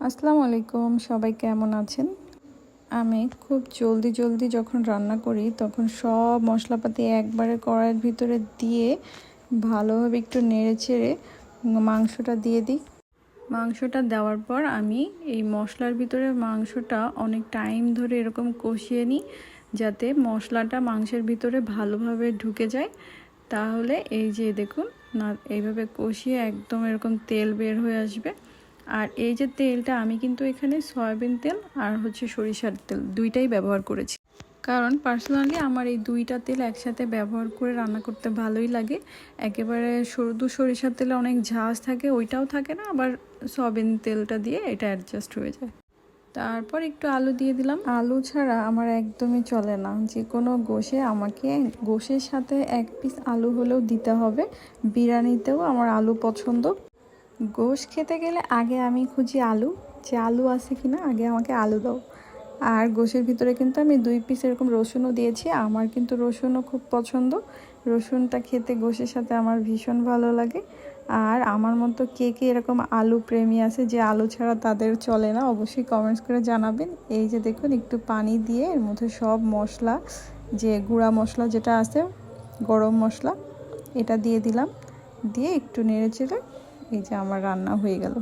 আসসালামু আলাইকুম, সবাই কেমন আছেন? আমি খুব জলদি যখন রান্না করি তখন সব মশলাপাতি একবারে কড়াইয়ের ভিতরে দিয়ে ভালোভাবে একটু নেড়েচেড়ে মাংসটা দিয়ে দিই। মাংসটা দেওয়ার পর আমি এই মশলার ভিতরে মাংসটা অনেক টাইম ধরে এরকম কষিয়ে নিই, যাতে মশলাটা মাংসের ভিতরে ভালোভাবে ঢুকে যায়। তাহলে এই যে দেখুন না, এইভাবে কষিয়ে একদম এরকম তেল বের হয়ে আসবে। আর এই যে তেলটা আমি কিন্তু এখানে সয়াবিন তেল আর সরিষার তেল দুইটাই ব্যবহার করেছি, কারণ পার্সোনালি আমার এই দুইটা তেল একসাথে ব্যবহার করে রান্না করতে ভালোই লাগে। একেবারে শুধু সরিষার তেলে অনেক ঝাঁজ থাকে, ওইটাও থাকে না, আবার সয়াবিন তেলটা দিয়ে এটা অ্যাডজাস্ট হয়ে যায়। তারপর একটু আলু দিয়ে দিলাম। আলু ছাড়া আমার একদমই চলে না, যে কোনো গোশে আমাকে গোশের সাথে এক পিস আলু হলেও দিতে হবে। বিরিয়ানিতেও আমার আলু পছন্দ। গোশ খেতে গেলে আগে আমি খুঁজি আলু, যে আলু আছে কিনা, আগে আমাকে আলু দাও। আর গোশের ভিতরে কিন্তু আমি 2 পিস এরকম রসুনও দিয়েছি। আমার কিন্তু রসুনও খুব পছন্দ, রসুনটা খেতে গোশের সাথে আমার ভীষণ ভালো লাগে। আর আমার মতো কে কে এরকম আলু প্রেমী আছে যে আলু ছাড়া তাদের চলে না, অবশ্যই কমেন্টস করে জানাবেন। এই যে দেখুন, একটু পানি দিয়ে এর মধ্যে সব মশলা, যে গুঁড়া মশলা যেটা আছে, গরম মশলা, এটা দিয়ে দিলাম। দিয়ে একটু নেড়ে চেড়ে এই যে আমার রান্না হয়ে গেল।